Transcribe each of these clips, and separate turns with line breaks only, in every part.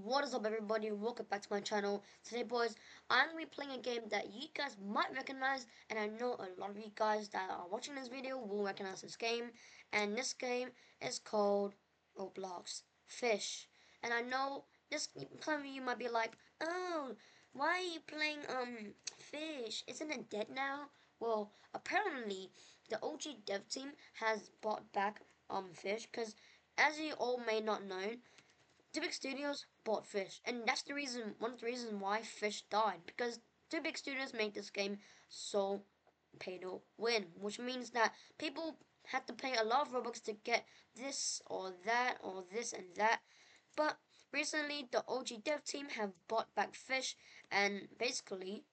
What is up, everybody? Welcome back to my channel. Today, boys, I'm going to be playing a game that you guys might recognize, and I know a lot of you guys that are watching this video will recognize this game. And this game is called Roblox Fish. And I know some of you might be like, "Oh, why are you playing Fish? Isn't it dead now?" Well, apparently the OG dev team has brought back Fish, because as you all may not know, two big studios bought Fish, and that's the reason, one of the reasons why Fish died, because two big studios made this game so pay to win, which means that people had to pay a lot of Robux to get this or that or this and that. But recently, the OG dev team have bought back Fish, and basically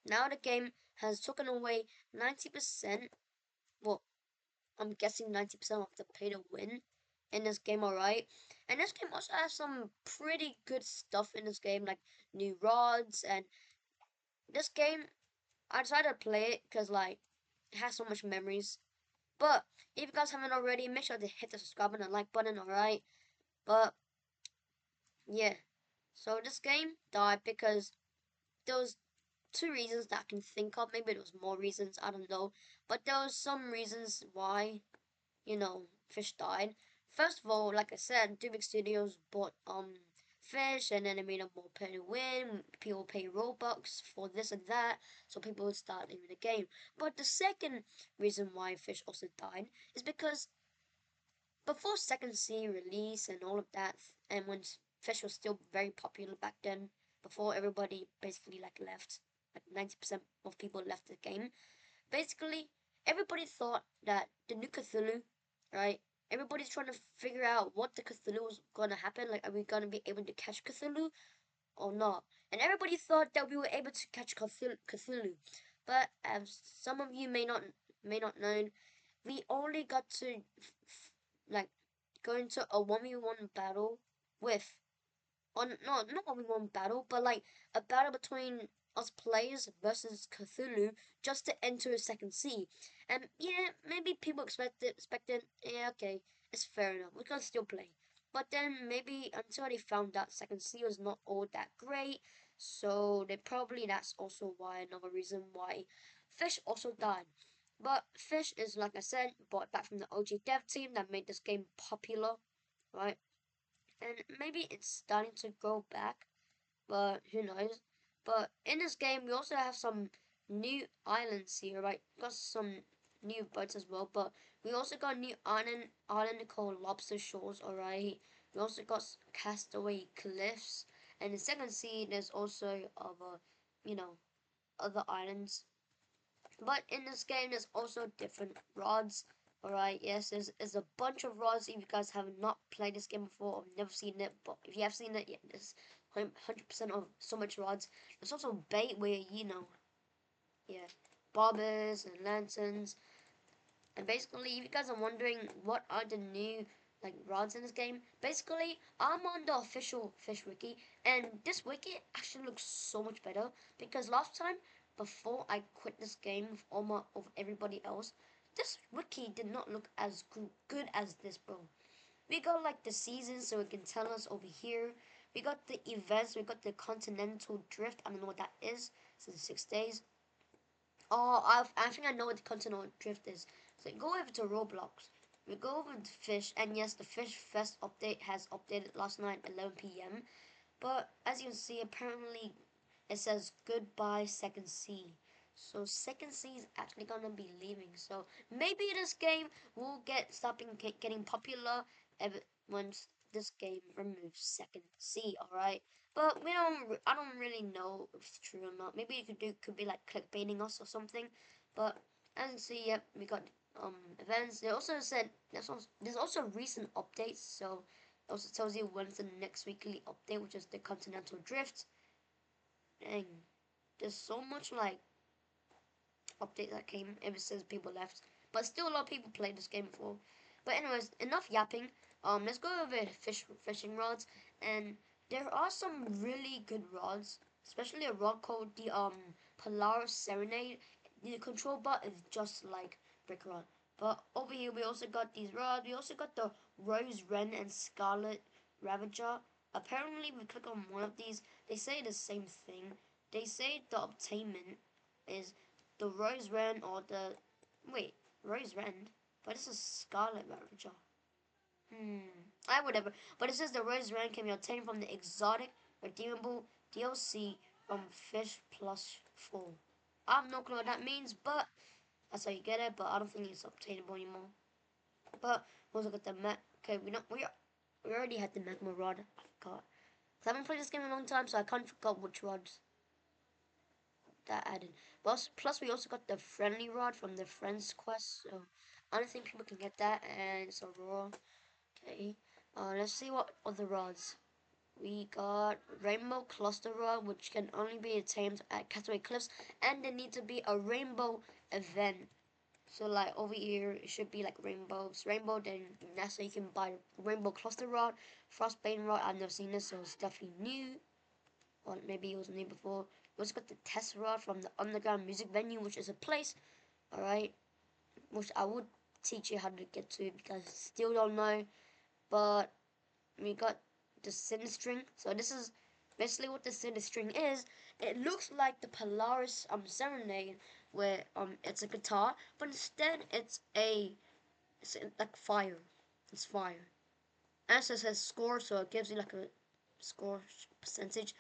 now the game has taken away 90%. Well, I'm guessing 90% of the pay to win in this game, alright? And this game also has some pretty good stuff in this game, like new rods. And this game, I decided to play it because, like, it has so much memories. But if you guys haven't already, make sure to hit the subscribe button and like button, alright? But yeah, so this game died because there was two reasons that I can think of. Maybe there was more reasons, I don't know. But there was some reasons why, Fish died. First of all, like I said, two big studios bought Fish, and then they made them more pay to win. People pay Robux for this and that, so people would start leaving the game. But the second reason why Fish also died is because before Second C release and all of that, and when Fish was still very popular back then, before everybody basically like left, like 90% of people left the game. Basically, everybody thought that the new Cthulhu, right? Everybody's trying to figure out what the Cthulhu was gonna happen. Like, are we gonna be able to catch Cthulhu or not? And everybody thought that we were able to catch Cthulhu, but as some of you may not know, we only got to like go into a 1v1 battle with, on no, not 1v1 battle, but like a battle between us players versus Cthulhu just to enter a second sea. And yeah, maybe people expected, yeah, okay, it's fair enough. We can still play. But then maybe until they found out second sea was not all that great, so that's also why another reason why Fish also died. But Fish is, like I said, bought back from the OG dev team that made this game popular, right? And maybe it's starting to grow back, but who knows. But in this game, we also have some new islands here, right? Got some new boats as well, but we also got a new island called Lobster Shores, alright? We also got Castaway Cliffs, and in second sea, there's also you know, other islands. But in this game, there's also different rods. Alright, yes, there's a bunch of rods. If you guys have not played this game before or never seen it, but if you have seen it, yeah, there's 100% of so much rods. There's also bait where, yeah, bobbers and lanterns. And basically, if you guys are wondering what are the new like rods in this game, basically, I'm on the official Fish wiki, and this wiki actually looks so much better because last time, before I quit this game with of everybody else, this wiki did not look as good as this, bro. We got like the seasons, so it can tell us over here. We got the events. We got the continental drift. I don't know what that is. Since 6 days. Oh, I think I know what the continental drift is. So go over to Roblox. We go over to Fish, and yes, the Fish Fest update has updated last night, 11 p.m. But as you can see, apparently it says goodbye Second Sea. So Second Sea is actually gonna be leaving. So maybe this game will stopping getting popular once this game removes Second Sea. All right, but I don't really know if it's true or not. Maybe it could be like clickbaiting us or something. But as you can see, yep, we got events. They also said there's also recent updates. So it also tells you when's the next weekly update, which is the Continental Drift. Dang, there's so much like update that came ever since people left. But still a lot of people played this game before. But anyways, enough yapping. Let's go over fishing rods, and there are some really good rods, especially a rod called the Polaris Serenade. The control bar is just like brick rod. But over here we also got these rods. We also got the Rose Wren and Scarlet Ravager. apparently we click on one of these, they say the same thing. They say the obtainment is the Rose Rand or the wait, Rose Rand? But this is Scarlet Ravager. Whatever. But it says the Rose Rand can be obtained from the exotic redeemable DLC from Fish Plus 4. I have no clue what that means, but that's how you get it. But I don't think it's obtainable anymore. But we'll look at the map. Okay, we already had the magma rod. I forgot. I haven't played this game in a long time, so I can't forget which rods that added. Plus, we also got the friendly rod from the friends quest. So I don't think people can get that, and it's a raw. Okay. Let's see what other rods. We got Rainbow Cluster Rod, which can only be attained at Castaway Cliffs, and there needs to be a rainbow event. So like over here, it should be like rainbows. Rainbow, then that's how you can buy Rainbow Cluster Rod, Frostbane Rod. I've never seen this, so it's definitely new. Or maybe it was new before. We also got the Test Rod from the Underground Music Venue, which is a place, alright, which I would teach you how to get to because I still don't know. But we got the Cinder String. So this is basically what the Cinder String is. It looks like the Polaris Serenade, where it's a guitar, but instead it's like fire. It's fire. And it says score, so it gives you like a score percentage.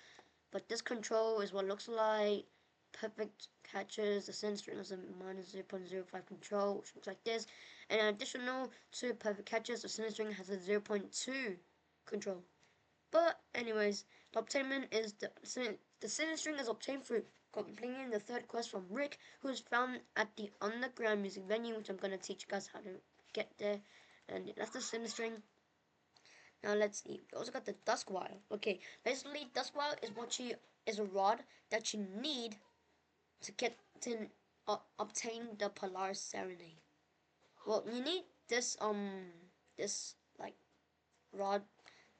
But this control is what it looks like. Perfect catches. The Cinder String has a minus 0.05 control, which looks like this. And in additional to perfect catches, the Cinder String has a 0.2 control. But anyways, the obtainment is the Cinder String is obtained through completing the third quest from Rick, who is found at the underground music venue, which I'm gonna teach you guys how to get there. And that's the Cinder String. Now let's see. We also got the Duskwire. Okay, basically Duskwire is a rod that you need to get to obtain the Polaris Serenade. Well, you need this like rod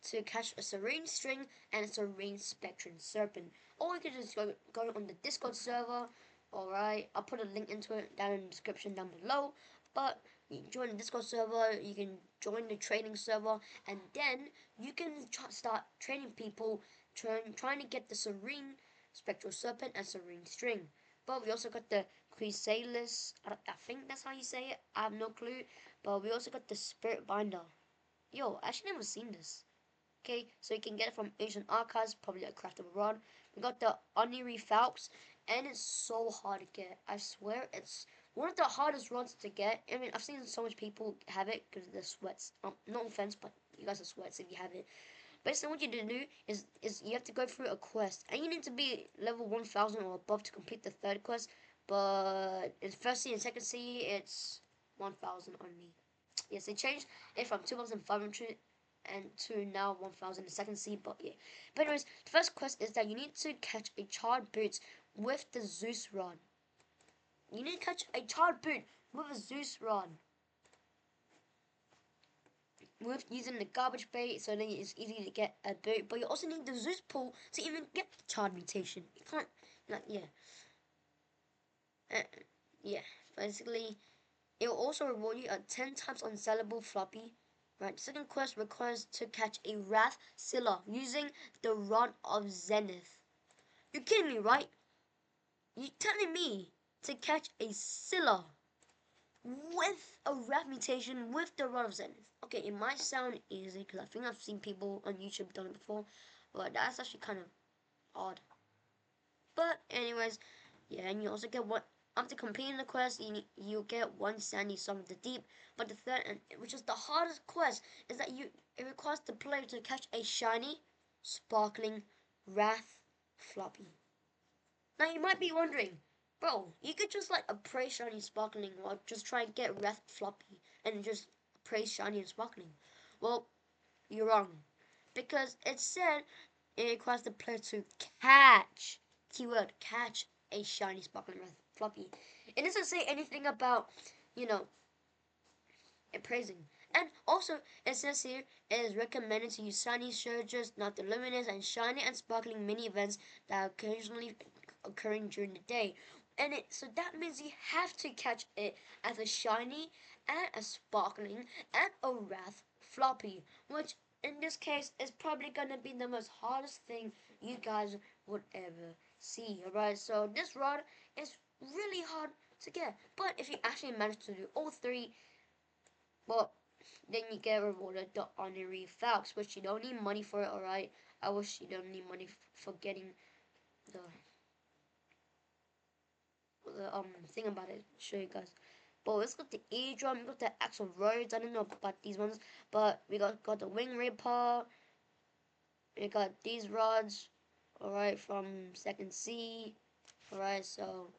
to catch a serene string and a serene spectrum serpent. Or you can just go on the Discord server. Alright, I'll put a link into it down in the description down below. But you can join the Discord server, you can join the trading server, and then you can start trading people trying to get the serene spectral serpent and serene string. But we also got the Chrysalis, I think that's how you say it, I have no clue. But we also got the Spirit Binder. Yo, I actually never seen this. Okay, so you can get it from Asian Archives, probably a craftable rod. We got the Oniri Phelps, and it's so hard to get. I swear, it's one of the hardest rods to get. I mean, I've seen so much people have it because they're sweats. No offense, but you guys are sweats if you have it. Basically, what you need to do is you have to go through a quest, and you need to be level 1000 or above to complete the third quest. But in first sea and second sea, it's 1000 only. Yes, they changed it from 2500 and to now 1000 the second sea, but yeah. But anyways, the first quest is that you need to catch a charred boot with the Zeus rod. You need to catch a charred boot with a Zeus rod. With using the garbage bait, so then it's easy to get a boot, but you also need the Zeus pool to even get the charred mutation. You can't, like, yeah. Yeah, basically, it will also reward you a 10 times unsellable floppy. Right, second quest requires to catch a Wrath Scylla using the Rod of Zenith. You're kidding me, right? You're telling me to catch a Scylla with a Wrath mutation with the Rod of Zenith. Okay, it might sound easy because I think I've seen people on YouTube done it before, but that's actually kind of odd. But anyways, yeah, and you also get what after completing the quest, you get one sandy song of the deep. But the third, and which is the hardest quest, is that it requires the player to catch a shiny, sparkling wrath floppy. Now you might be wondering, bro, you could just like appraise shiny sparkling or just try and get wrath floppy and just appraise shiny and sparkling. Well, you're wrong, because it said it requires the player to catch, keyword catch, a shiny sparkling red floppy. It doesn't say anything about, you know, appraising. And also, it says here, it is recommended to use shiny surges, not the luminous and shiny and sparkling mini events that are occasionally occurring during the day. So that means you have to catch it as a shiny and a sparkling and a wrath floppy, which in this case, it's probably gonna be the most hardest thing you guys would ever see. Alright, so this rod is really hard to get, but if you actually manage to do all three, well, then you get rewarded the honorary falcons, which you don't need money for it. Alright, I wish you don't need money for getting the thing about it. Show you guys. But let's got the eardrum, we got the axle roads. I don't know about these ones, but we got the wing ripper. We got these rods, alright, from second C. Alright, so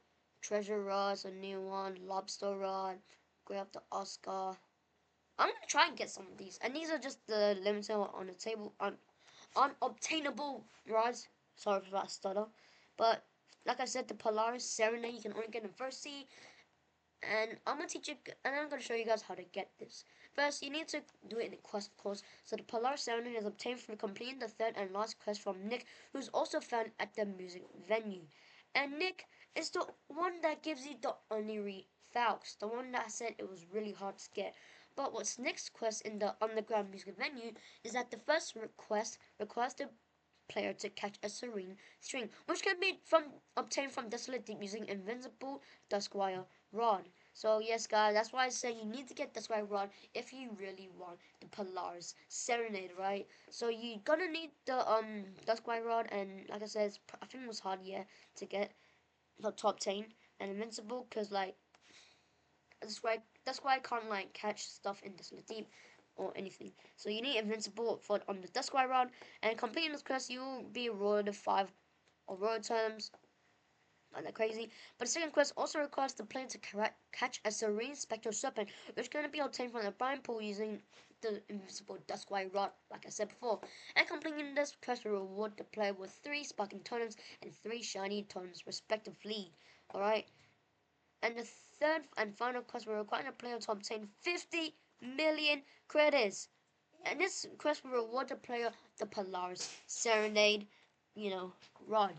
treasure rods, a new one, lobster rod, grab the Oscar. I'm gonna try and get some of these, and these are just the limited on the table, unobtainable rods. Sorry for that stutter, but like I said, the Polaris Serenade you can only get in first C, and I'm gonna teach you, and I'm gonna show you guys how to get this. First, you need to do it in a quest, of course. So the Polaris Serenade is obtained from completing the third and last quest from Nick, who's also found at the music venue. And Nick is the one that gives you the honorary falcons, the one that said it was really hard to get. But what's Nick's quest in the underground music venue is that the first request requires the player to catch a serene string, which can be obtained from Desolate Deep using Invincible Duskwire Rod. So yes, guys, that's why I say you need to get Duskwire Rod if you really want the Polaris Serenade, right? So you're gonna need the Duskwire Rod, and like I said, I think it was hard, yeah, to get the top 10 and Invincible, cause like that's why I can't like catch stuff in Desolate Deep or anything. So you need Invincible for on the Duskwire Rod, and completing this quest you'll be rewarded 5 Aurora terms. Not that crazy. But the second quest also requires the player to catch a Serene Spectral Serpent, which can be obtained from the Brine Pool using the Invincible Duskwire Rod, like I said before. And completing this quest will reward the player with 3 Sparking Totems and 3 Shiny Totems, respectively. Alright? And the third and final quest will require the player to obtain 50 million credits. And this quest will reward the player the Polaris Serenade, rod.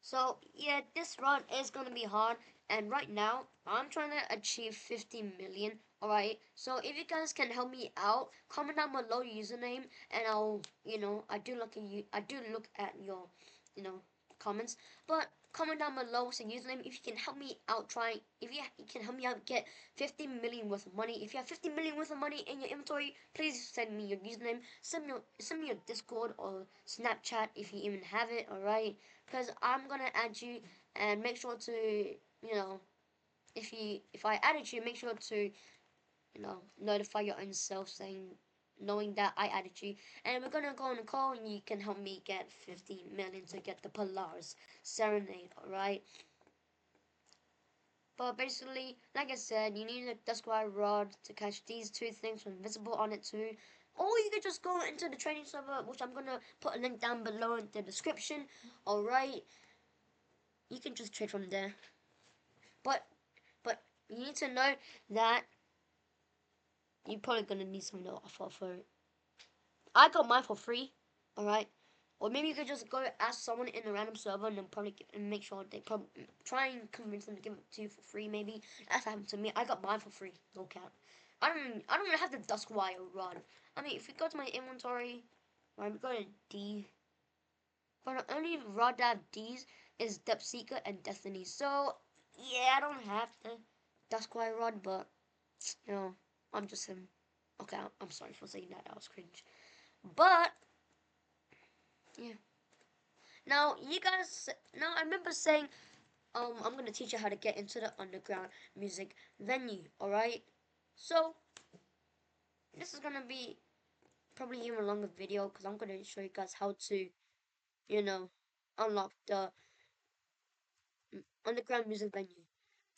So yeah, this run is gonna be hard, and right now I'm trying to achieve 50 million. All right. So if you guys can help me out, comment down below your username, and I do look at your, you know, comments. But comment down below with your username if you can help me out. If you can help me out get 50 million worth of money. If you have 50 million worth of money in your inventory, please send me your username. Send me your Discord or Snapchat if you even have it. All right, because I'm gonna add you, and make sure to, if I added you, make sure to, notify your own self saying, knowing that I added you, and we're gonna go on a call, and you can help me get 50 million to get the Polaris Serenade. All right. But basically, like I said, you need a Duskwire Rod to catch these two things with invisible on it too. Or you could just go into the training server, which I'm gonna put a link down below in the description. Alright. You can just trade from there. But you need to know that you're probably gonna need something to offer for it. I got mine for free. Alright. Or maybe you could just go ask someone in a random server and then probably and make sure they probably try and convince them to give it to you for free. Maybe that's what happened to me. I got mine for free. No cap. I don't even have the Duskwire Rod. I mean, if we go to my inventory, right, we go to D. But the only rod that have D's is Depth Seeker and Destiny. So yeah, I don't have the Duskwire Rod, but I'm just him. Okay, I'm sorry for saying that. That was cringe. But yeah. Now you guys. Now I remember saying, I'm gonna teach you how to get into the underground music venue. All right. So this is gonna be probably even a longer video because I'm gonna show you guys how to, you know, unlock the underground music venue.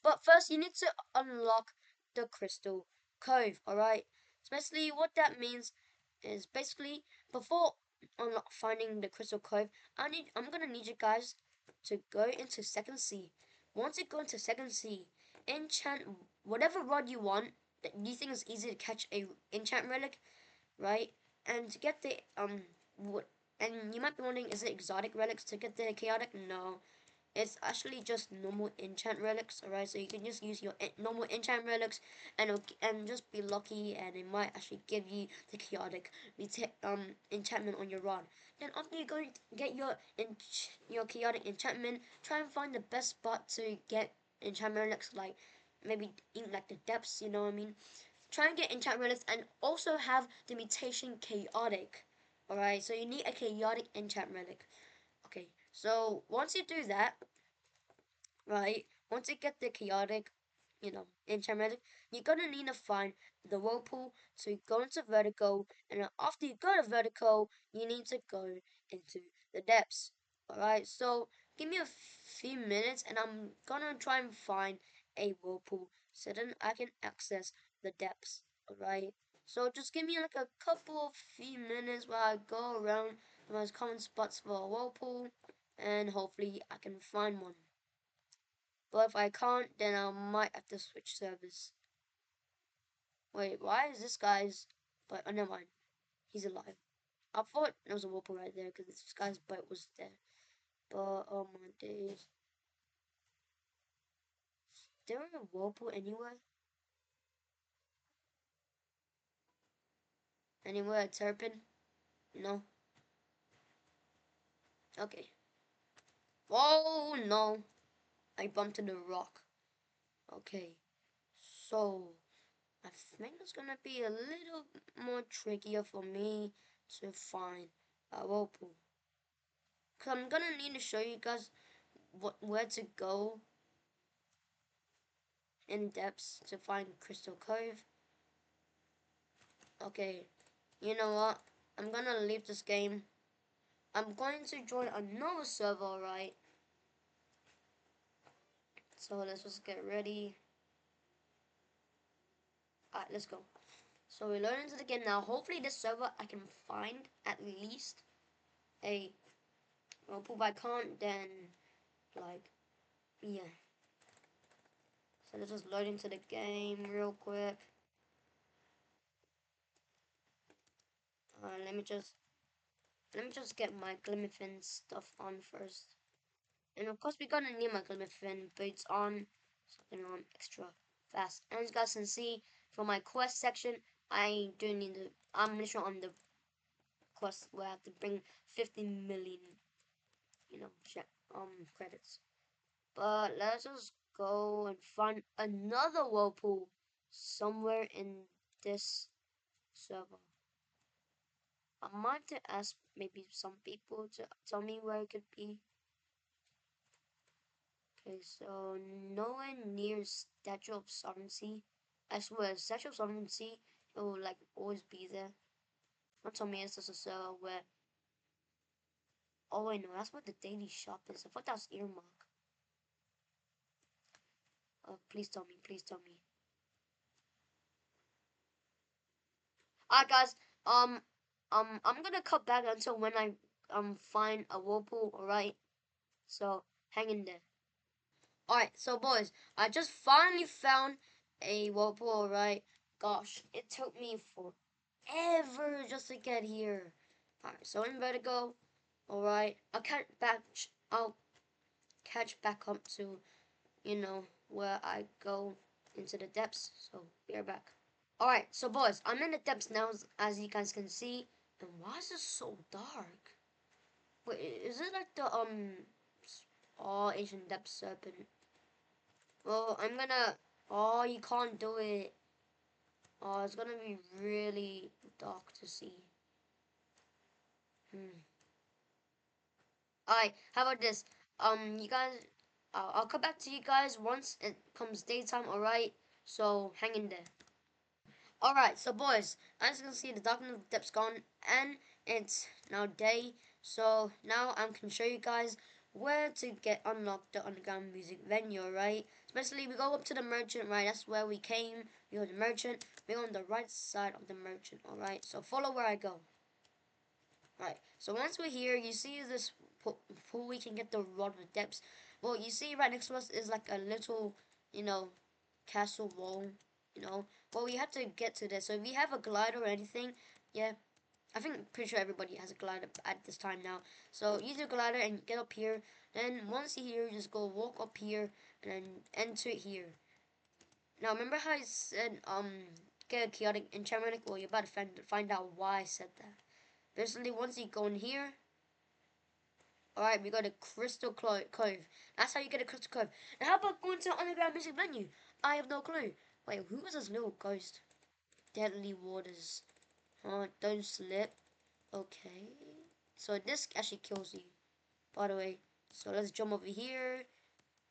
But first, you need to unlock the Crystal Cove. All right. So basically, what that means is basically before finding the Crystal Cove, I'm gonna need you guys to go into Second C. Once you go into Second C, enchant whatever rod you want that you think is easy to catch a enchant relic, right? And to get the what? And you might be wondering, is it exotic relics to get the chaotic? No, it's actually just normal enchant relics, alright? So you can just use your normal enchant relics and just be lucky, and it might actually give you the chaotic enchantment on your rod. Then after you go get your chaotic enchantment, try and find the best spot to get enchantment relics, like maybe in like the depths, you know what I mean? Try and get enchant relics and also have the mutation chaotic. Alright, so you need a chaotic enchant relic. Okay, so once you do that, right, once you get the chaotic, enchant relic, you're gonna need to find the whirlpool. So you go into vertical, and then after you go to vertical, you need to go into the depths. Alright, so give me a few minutes and I'm gonna try and find a whirlpool so then I can access the depths. Alright, so just give me like a couple of few minutes while I go around the most common spots for a whirlpool, and hopefully I can find one. But if I can't, then I might have to switch servers. Wait, why is this guy's... But, oh, never mind. He's alive. I thought there was a whirlpool right there because this guy's butt was there. But, oh my days. Is there a whirlpool anywhere? Anywhere at Terrapin? No? Okay. Oh, no. I bumped into the rock. Okay. So, I think it's gonna be a little more trickier for me to find a whirlpool. Cause I'm gonna need to show you guys where to go in depths to find Crystal Cove. Okay, you know what? I'm gonna leave this game. I'm going to join another server, right? So let's just get ready. Alright, let's go. So we're loading into the game now. Hopefully this server I can find at least a whirlpool. If I can't, then like, yeah. So let's just load into the game real quick. Let me just get my Glimmerfin stuff on first. And of course, we're gonna need my Glimmerfin boots on, so I can run extra fast. And as you guys can see from my quest section, I do need to. I'm literally on the quest where I have to bring 50 million, credits. But let's just go and find another whirlpool somewhere in this server. I might have to ask maybe some people to tell me where it could be. Okay, so nowhere near Statue of Sovereignty. I swear, Statue of Sovereignty, it will like always be there. Don't tell me it's just a server where. Oh wait, no, that's what the daily shop is. I thought that was Earmark. Please tell me, please tell me. Alright, guys. I'm gonna cut back until when I find a whirlpool. Alright, so hang in there. Alright, so boys, I just finally found a whirlpool. Alright, gosh, it took me forever just to get here. Alright, so in Vertigo. Alright, I'll catch back up to, where I go into the depths. So be right back. Alright, so boys, I'm in the depths now, as you guys can see. And why is it so dark? Wait, is it like the ancient depth serpent? Well, I'm gonna. Oh, you can't do it. Oh, it's gonna be really dark to see. Alright, how about this? You guys, I'll come back to you guys once it comes daytime. Alright, so hang in there. Alright, so boys, as you can see, the darkness of the depth's gone, and it's now day. So now I can show you guys where to get unlocked the underground music venue, right? Especially we go up to the merchant, right? That's where we came. We go to the merchant. We're on the right side of the merchant, alright? So follow where I go. Right, so once we're here, you see this pool we can get the rod with depths. Well, you see right next to us is like a little, castle wall, Well, we have to get to this. So if you have a glider or anything, yeah, I think pretty sure everybody has a glider at this time now. So use your glider and get up here. Then once you're here, just go walk up here and then enter here. Now remember how I said get a chaotic enchantment? Well, you're about to find out why I said that. Basically, once you go in here, alright, we got a crystal cove. That's how you get a crystal cove. Now how about going to the underground music venue? I have no clue. Wait, who is this little ghost? Deadly waters. Don't slip. Okay. So this actually kills you, by the way. So let's jump over here.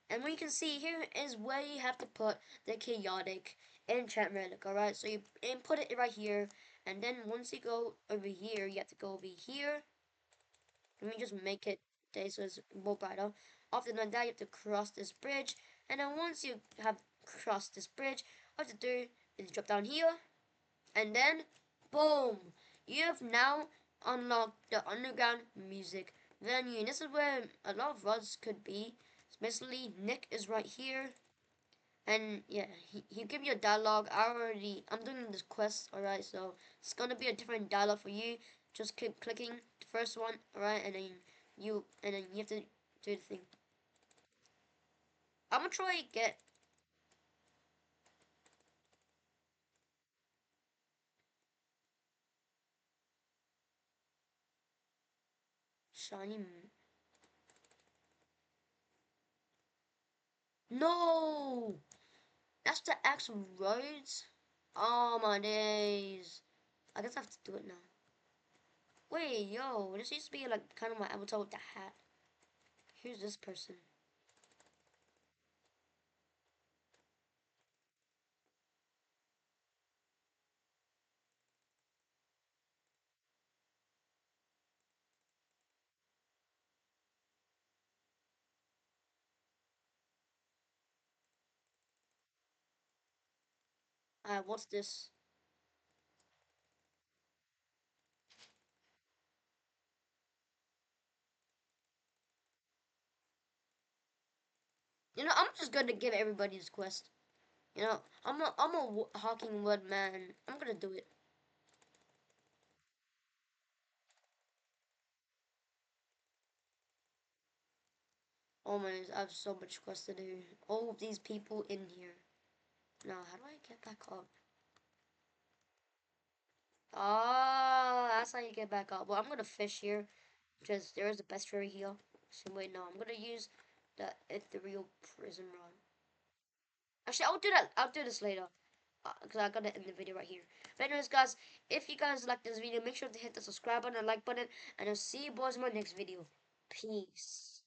And what you can see here is where you have to put the chaotic enchant relic, alright? So you input it right here. And then once you go over here, you have to go over here. Let me just make it day so it's more brighter. After that, you have to cross this bridge. And then once you have crossed this bridge, all you have to do is drop down here. And then, boom! You have now unlocked the underground music venue. And this is where a lot of rods could be. Especially Nick is right here. And yeah, he give you a dialogue. I'm doing this quest, alright, so it's gonna be a different dialogue for you. Just keep clicking the first one, alright, and then you have to do the thing. I'm gonna try get shiny. No, that's the actual roads. Oh my days. I guess I have to do it now. Wait, yo, this used to be like kind of my avatar with the hat. Here's this person. What's this? You know, I'm just gonna give everybody this quest. You know, I'm a hawking wood man. I'm gonna do it. Oh my, I have so much quest to do. All of these people in here. Now, how do I get back up? Ah, that's how you get back up. Well, I'm gonna fish here, because there is the best ferry here. So wait, no, I'm gonna use the ethereal prison rod. Actually, I'll do that. I'll do this later. Because I got it in the video right here. But anyways, guys, if you guys like this video, make sure to hit the subscribe button and like button. And I'll see you boys in my next video. Peace.